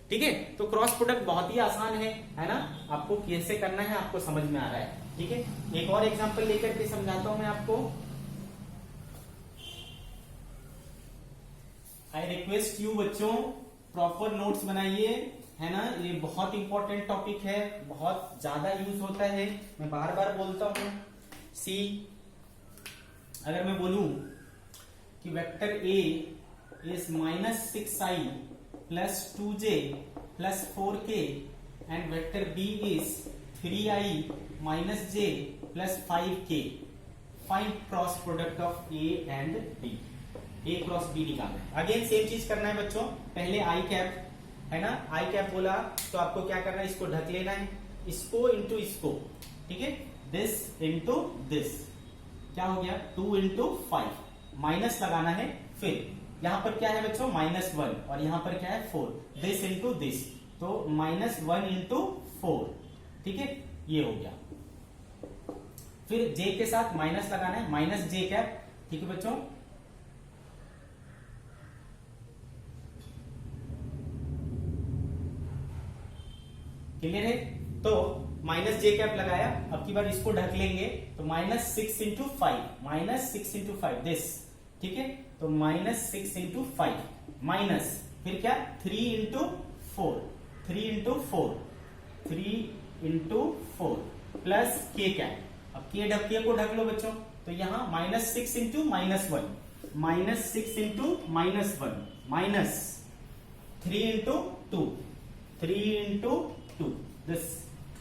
ठीक है। तो क्रॉस प्रोडक्ट बहुत ही आसान है ना, आपको कैसे करना है आपको समझ में आ रहा है, ठीक है। एक और एग्जांपल लेकर के समझाता हूं मैं आपको। आई रिक्वेस्ट यू बच्चों, प्रॉपर नोट्स बनाइए, है ना। ये बहुत इंपॉर्टेंट टॉपिक है, बहुत ज्यादा यूज होता है, मैं बार बार बोलता हूं। सी, अगर मैं बोलूं कि vector A is -6i plus 2j plus 4k and vector B is 3i minus j plus 5k, find cross product of A and B. A cross B निकालना है। अगेन सेम चीज करना है बच्चों, पहले आई कैप, है ना, आई कैप बोला तो आपको क्या करना है, इसको ढक लेना है, इसको इंटू इसको, ठीक है, दिस इंटू दिस, क्या हो गया 2 इंटू 5, माइनस लगाना है, फिर यहां पर क्या है बच्चों -1 और यहां पर क्या है 4, दिस इंटू दिस, तो -1 इंटू 4, ठीक है, ये हो गया। फिर जे के साथ माइनस लगाना है, माइनस जे कैप, ठीक है बच्चों। क्लियर है, तो माइनस जे कैप लगाया, अब की बार इसको ढक लेंगे, तो -6 इंटू 5, -6 इंटू 5 दिस, ठीक है, तो -6 इंटू 5 माइनस, फिर क्या 3 into 4, 3 into 4, 3 into 4 plus K cap, अब के को ढक लो बच्चों, तो यहां -6 into -1, -6 into -1 minus 3 into 2, 3 into 2 this,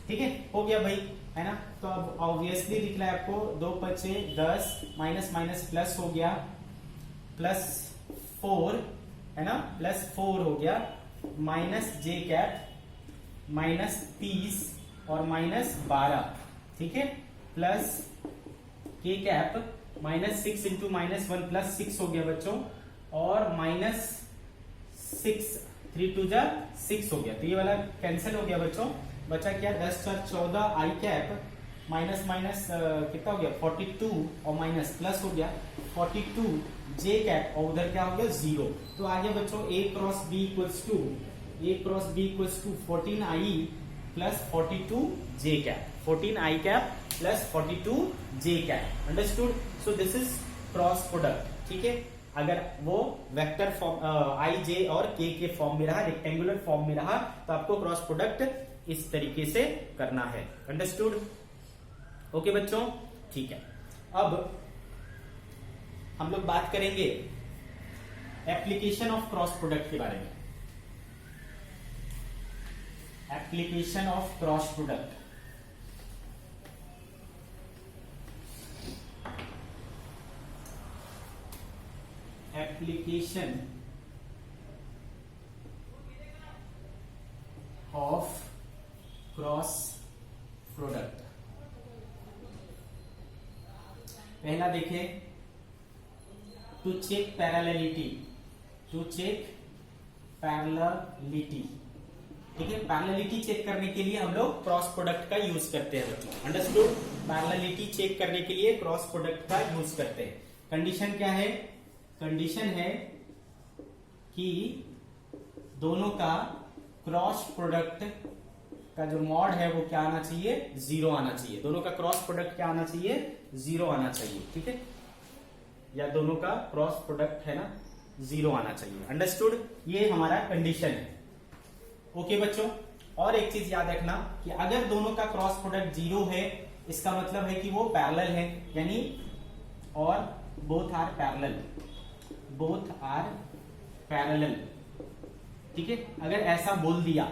ठीक है, हो गया भाई, है ना। तो अब ऑब्वियसली दिख रहा है आपको, 2 5 10, माइनस माइनस प्लस हो गया, प्लस 4, है ना, प्लस 4 हो गया, माइनस जे कैप -30 और -12, ठीक है, plus K cap -6 into -1 plus 6 हो गया बच्चों, और -6, 3 2 जा 6 हो गया, तो ये वाला कैंसिल हो गया बच्चों, बचा क्या 10 4 14 आई कैप माइनस माइनस कितना हो गया 42 और माइनस प्लस हो गया 42 जे कैप, और उधर क्या हो गया 0। तो आगे बच्चों a cross b equals to 14i plus 42 J cap, 14i cap plus 42 J cap, understood. So this is cross product, ठीक है। अगर वो वेक्टर फॉर्म आई जे और के फॉर्म में रहा, रेक्टेंगुलर फॉर्म में रहा, तो आपको क्रॉस प्रोडक्ट इस तरीके से करना है, अंडरस्टूड। ओके बच्चों, ठीक है। अब हम लोग बात करेंगे एप्लीकेशन ऑफ क्रॉस प्रोडक्ट के बारे में। Application of cross product, application of cross product. पहला देखें, टू चेक पैरेललिटी, ठीक है। पैरेललिटी चेक करने के लिए हम लोग क्रॉस प्रोडक्ट का यूज करते हैं बच्चों, अंडरस्टूड। पैरेललिटी चेक करने के लिए क्रॉस प्रोडक्ट का यूज करते हैं। कंडीशन क्या है, कंडीशन है कि दोनों का क्रॉस प्रोडक्ट का जो मॉड है वो क्या आना चाहिए, 0 आना चाहिए। दोनों का क्रॉस प्रोडक्ट क्या आना चाहिए, 0 आना चाहिए, ठीक है, या दोनों का क्रॉस प्रोडक्ट है ना 0 आना चाहिए, अंडरस्टूड। ये हमारा कंडीशन है, ओके बच्चों। और एक चीज याद रखना कि अगर दोनों का क्रॉस प्रोडक्ट 0 है, इसका मतलब है कि वो पैरेलल है, यानी और बोथ आर पैरेलल, ठीक है। अगर ऐसा बोल दिया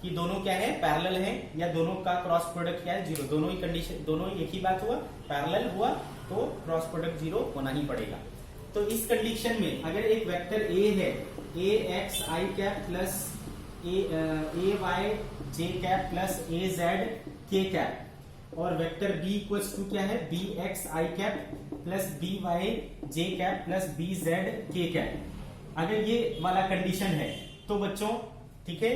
कि दोनों क्या है, पैरेलल है, या दोनों का क्रॉस प्रोडक्ट क्या है 0, दोनों ही कंडीशन, दोनों ही एक ही बात हुआ, पैरेलल हुआ, तो क्रॉस प्रोडक्ट 0 होना ही पड़ेगा। तो इस कंडीशन में अगर एक वेक्टर a है, ax i cap plus ay j cap plus az k cap, और वेक्टर b इक्वल्स टू क्या है, bx i cap plus by j cap plus bz k cap, अगर ये वाला कंडीशन है तो बच्चों, ठीक है,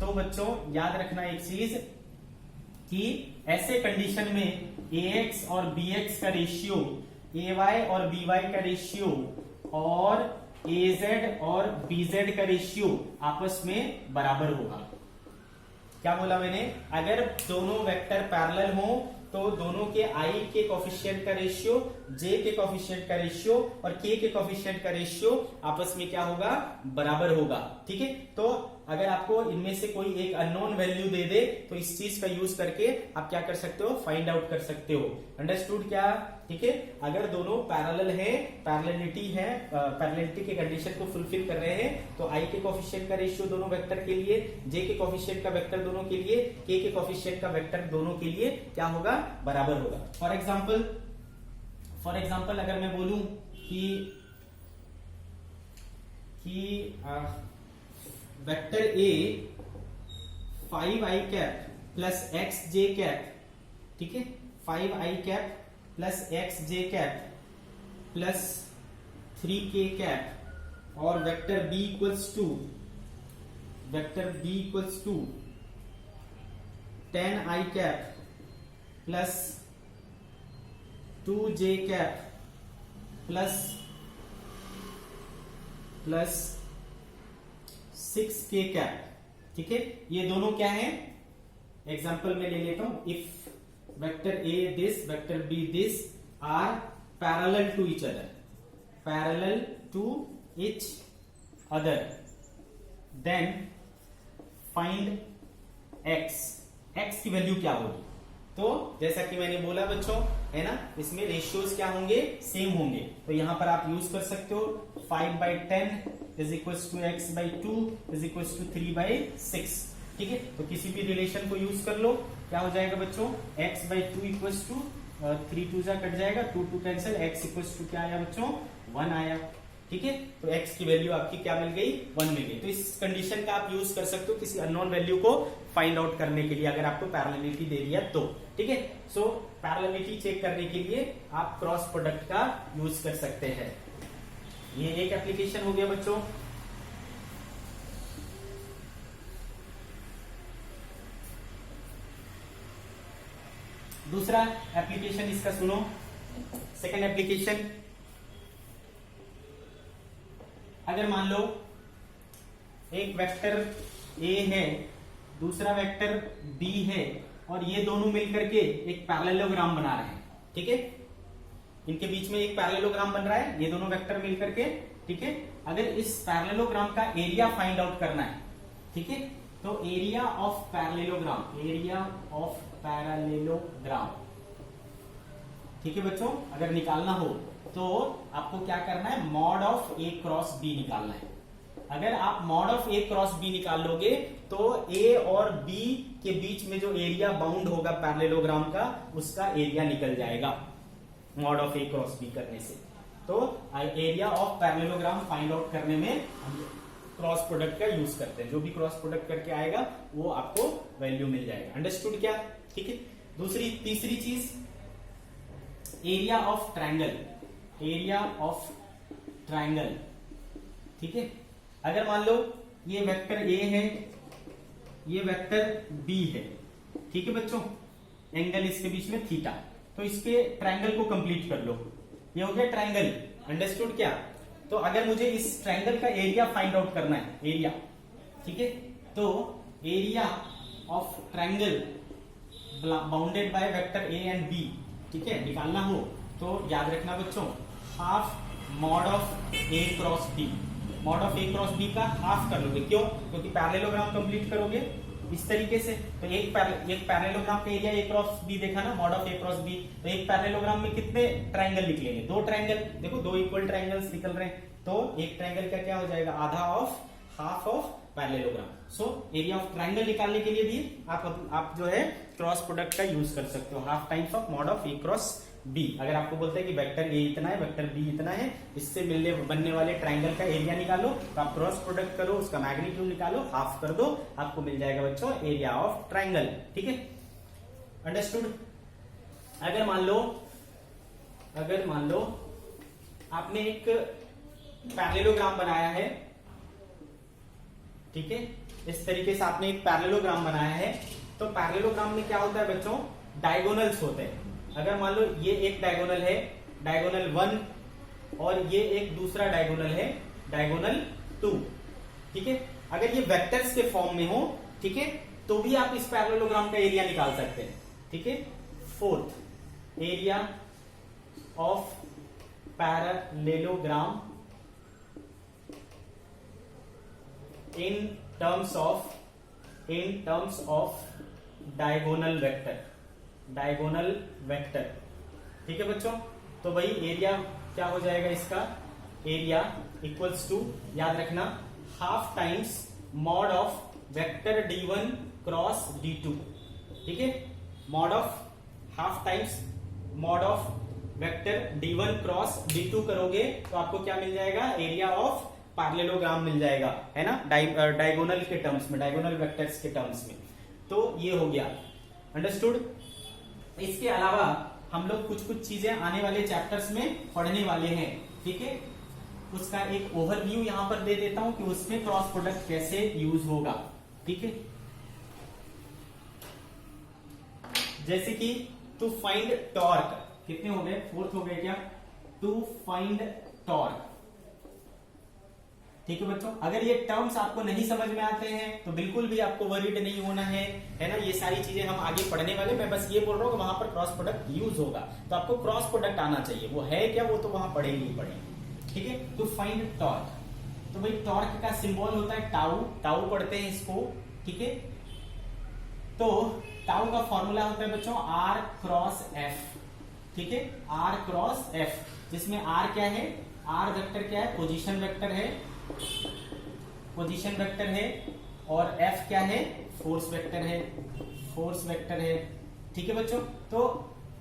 तो बच्चों याद रखना एक चीज कि ऐसे कंडीशन में ax और bx का रेशियो, ay और by का रेशियो और AZ और BZ का रेशियो आपस में बराबर होगा। क्या बोला मैंने? अगर दोनों वेक्टर पैरेलल हो तो दोनों के I के कोफिशिएंट का रेशियो, J के कोफिशिएंट का रेशियो और K के कोफिशिएंट का रेशियो आपस में क्या होगा? बराबर होगा। ठीक है, तो अगर आपको इनमें से कोई एक अननोन वैल्यू दे दे तो इस चीज का यूज करके आप क्या कर सकते हो? फाइंड आउट कर सकते हो। अंडरस्टूड क्या? ठीक है, अगर दोनों पैरेलल है, पैरेललिटी है, पैरेललिटी के कंडीशन को फुलफिल कर रहे हैं तो I के कोफिशिएंट का रेशियो दोनों वेक्टर के लिए, J के कोफिशिएंट का वेक्टर दोनों के लिए, K के कोफिशिएंट का वेक्टर दोनों के लिए क्या होगा? बराबर होगा। फॉर एग्जाम्पल अगर मैं बोलूं कि vector A 5i cap plus xj cap, ठीक है, 5i cap plus xj cap plus 3k cap और vector B equals to 10i cap plus 2j cap plus 6k cap. ठीक है, ये दोनों क्या है? एग्जाम्पल में ले लेता हूं। If vector A this, vector B this are parallel to each other, then find x की वैल्यू क्या होगी? तो जैसा कि मैंने बोला बच्चों, है ना, इसमें रेशियोज क्या होंगे? सेम होंगे। तो यहां पर आप यूज कर सकते हो 5/10 is equals to x/2 is equals to 3/6। ठीक है, तो किसी भी रिलेशन को यूज कर लो। क्या हो जाएगा बच्चों? x/2 इक्वल्स टू 3 2 जा कट जाएगा, 2 2 कैंसिल, x इक्वल्स टू क्या आया बच्चों? 1 आया। ठीक है, तो x की वैल्यू आपकी क्या मिल गई? 1 मिल गई। तो इस कंडीशन का आप यूज कर सकते हो किसी अननोन वैल्यू को फाइंड आउट करने के लिए, अगर आपको पैरेललिटी दे दिया तो। ठीक है, सो पैरेललिटी चेक करने के लिए आप क्रॉस प्रोडक्ट का यूज कर सकते हैं। ये एक एप्लीकेशन हो गया बच्चों। दूसरा एप्लीकेशन इसका सुनो, सेकंड एप्लीकेशन। अगर मान लो एक वेक्टर A है, दूसरा वेक्टर B है और ये दोनों मिलकर के एक पैरेललोग्राम बना रहे हैं। ठीक है, इनके बीच में एक पैरेललोग्राम बन रहा है, ये दोनों वेक्टर मिलकर के। ठीक है, अगर इस पैरेललोग्राम का एरिया फाइंड आउट करना है, ठीक है, तो एरिया ऑफ पैरेललोग्राम, ठीक है बच्चों, अगर निकालना हो तो आपको क्या करना है? Mod of A cross B निकालना है। अगर आप mod of A cross B निकाल लोगे तो A और B के बीच में जो एरिया बाउंड होगा पैरेललोग्राम का, उसका एरिया निकल जाएगा mod of A cross B करने से। तो area of parallelogram find out करने में हम क्रॉस प्रोडक्ट का यूज करते हैं। जो भी क्रॉस प्रोडक्ट करके आएगा वो आपको वैल्यू मिल जाएगा। अंडरस्टूड क्या? ठीक है, तीसरी चीज एरिया ऑफ ट्रायंगल। ठीक है, अगर मान लो ये वेक्टर A है, ये वेक्टर B है। ठीक है बच्चों, एंगल इसके बीच में थीटा, तो इसके ट्रायंगल को कंप्लीट कर लो। ये हो गया ट्रायंगल। अंडरस्टूड क्या? तो अगर मुझे इस ट्रायंगल का एरिया फाइंड आउट करना है, एरिया, ठीक है, तो area of triangle bounded by vector A and B, ठीक है, निकालना हो तो याद रखना बच्चों, half mod of A cross B। Mod of A cross B का हाफ कर लोगे। क्यों? क्योंकि पैरेललोग्राम कंप्लीट करोगे इस तरीके से। तो एक पैरेललोग्राम का एरिया A क्रॉस B देखा ना, mod of A cross B। तो एक पैरेललोग्राम में कितने ट्रायंगल निकलेंगे? 2 ट्रायंगल। देखो 2 इक्वल ट्रायंगल्स निकल रहे हैं, तो एक ट्रायंगल का क्या हो जाएगा? आधा of half of parallelogram. So area of triangle निकालने के लिए भी आप जो है क्रॉस प्रोडक्ट का यूज कर सकते हो, half times of mod of A cross B। अगर आपको बोलता है कि वेक्टर A इतना है, वेक्टर B इतना है, इससे बनने वाले ट्रायंगल का एरिया निकालो, तो आप क्रॉस प्रोडक्ट करो, उसका मैग्नीट्यूड निकालो, हाफ कर दो, आपको मिल जाएगा बच्चों एरिया ऑफ ट्रायंगल। ठीक है, अंडरस्टूड? अगर मान लो आपने एक पैरेललोग्राम बनाया है, ठीक है, इस तरीके से आपने एक पैरेललोग्राम बनाया है, तो पैरेललोग्राम में क्या होता है बच्चों? डायगोनल्स होते हैं। अगर मान लो ये एक डायगोनल है, डायगोनल 1, और ये एक दूसरा डायगोनल है, डायगोनल 2, ठीक है। अगर ये वेक्टर्स के फॉर्म में हो, ठीक है, तो भी आप इस पैरेललोग्राम का एरिया निकाल सकते हैं, ठीक है। Fourth, area of parallelogram in terms of diagonal vector, ठीक है बच्चों। तो भाई एरिया क्या हो जाएगा इसका, एरिया इक्वल्स टू, याद रखना, half times mod of vector d1 cross d2, ठीक है। Mod of half times mod of vector d1 cross d2 करोगे तो आपको क्या मिल जाएगा, एरिया ऑफ पैरेललोग्राम मिल जाएगा, है ना, डायगोनल के टर्म्स में, डायगोनल वेक्टर्स के टर्म्स में। तो ये हो गया, अंडरस्टूड। इसके अलावा हम लोग कुछ कुछ चीजें आने वाले चैप्टर्स में पढ़ने वाले हैं, ठीक है। उसका एक ओवरव्यू यहां पर दे देता हूं कि उसमें क्रॉस प्रोडक्ट कैसे यूज होगा, ठीक है। जैसे कि टू फाइंड टॉर्क, कितने हो गए, फोर्थ हो गए क्या, टू फाइंड टॉर्क, ठीक है बच्चों। अगर ये टर्म्स आपको नहीं समझ में आते हैं तो बिल्कुल भी आपको वरीड नहीं होना है ना। ये सारी चीजें हम आगे पढ़ने वाले, मैं बस ये बोल रहा हूँ कि वहां पर क्रॉस प्रोडक्ट यूज होगा, तो आपको क्रॉस प्रोडक्ट आना चाहिए। वो है क्या, वो तो वहां पढ़ेंगे ही पढ़ेंगे, ठीक है। टू फाइंड टॉर्क, तो भाई टॉर्क का सिंबल होता है टाउ, टाउ पढ़ते हैं इसको, ठीक है। तो टाउ का फॉर्मूला होता है बच्चों आर क्रॉस एफ, ठीक है, आर क्रॉस एफ, जिसमें आर क्या है, आर वेक्टर क्या है, पोजीशन वेक्टर है, पोजीशन वेक्टर है, और एफ क्या है, फोर्स वेक्टर है, फोर्स वेक्टर है, ठीक है बच्चों। तो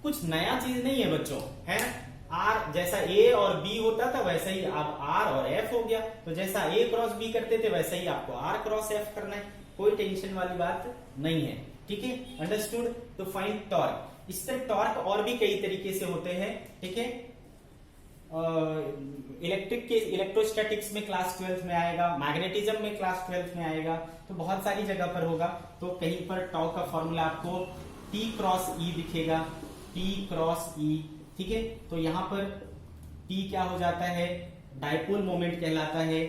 कुछ नया चीज नहीं है बच्चों, है। आर जैसा ए और बी होता था वैसा ही अब आर और एफ हो गया, तो जैसा ए क्रॉस बी करते थे वैसा ही आपको आर क्रॉस एफ करना है, कोई टेंशन वाली बात नहीं है, ठीक है, अंडरस्टूड। तो फाइंड टॉर्क, इससे टॉर्क और भी कई तरीके से होते हैं, ठीक है। इलेक्ट्रिक के इलेक्ट्रोस्टैटिक्स में क्लास 12th में आएगा, मैग्नेटिज्म में क्लास 12th में आएगा, तो बहुत सारी जगह पर होगा। तो कहीं पर टॉ का फॉर्मूला आपको T क्रॉस ई दिखेगा, T क्रॉस ई, ठीक है। तो यहां पर T क्या हो जाता है, डाइपोल मोमेंट कहलाता है।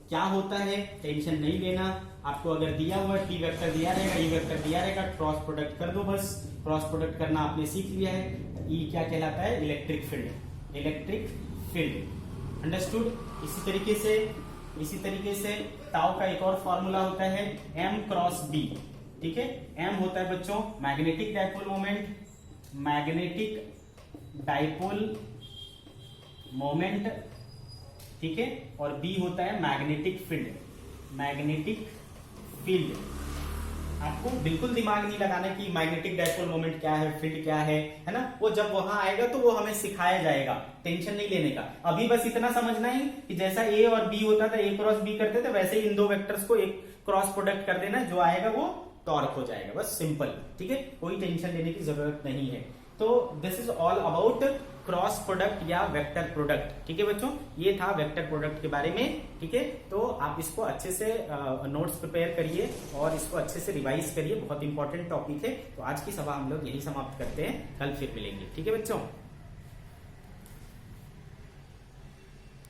क्या होता है टेंशन नहीं लेना, आपको अगर दिया हुआ T वेक्टर दिया रहेगा, E वेक्टर दिया रहेगा, क्रॉस प्रोडक्ट कर दो, बस क्रॉस प्रोडक्ट करना आपने सीख लिया है। E क्या कहलाता है, electric field, electric field, understood. इसी तरीके से टाउ का एक और फॉर्मूला होता है m क्रॉस b, ठीक है। m होता है बच्चों magnetic dipole moment, magnetic dipole moment, ठीक है, और b होता है मैग्नेटिक फील्ड, मैग्नेटिक फील्ड। आपको बिल्कुल दिमाग नहीं लगाना कि मैग्नेटिक डाइपोल मोमेंट क्या है, फील्ड क्या है ना, वो जब वहां आएगा तो वो हमें सिखाया जाएगा, टेंशन नहीं लेने का। अभी बस इतना समझना ही कि जैसा ए और बी होता था, ए क्रॉस बी करते थे, वैसे ही इन दो वेक्टर्स को एक क्रॉस प्रोडक्ट कर देना, जो आएगा वो टॉर्क हो जाएगा, बस सिंपल, ठीक है, कोई टेंशन लेने की जरूरत नहीं है। तो this is all about cross product या वेक्टर प्रोडक्ट, ठीक है बच्चों। ये था वेक्टर प्रोडक्ट के बारे में, ठीक है। तो आप इसको अच्छे से नोट्स प्रिपेयर करिए और इसको अच्छे से रिवाइज करिए, बहुत इंपॉर्टेंट टॉपिक है। तो आज की सभा हम लोग यही समाप्त करते हैं, कल फिर मिलेंगे, ठीक है बच्चों।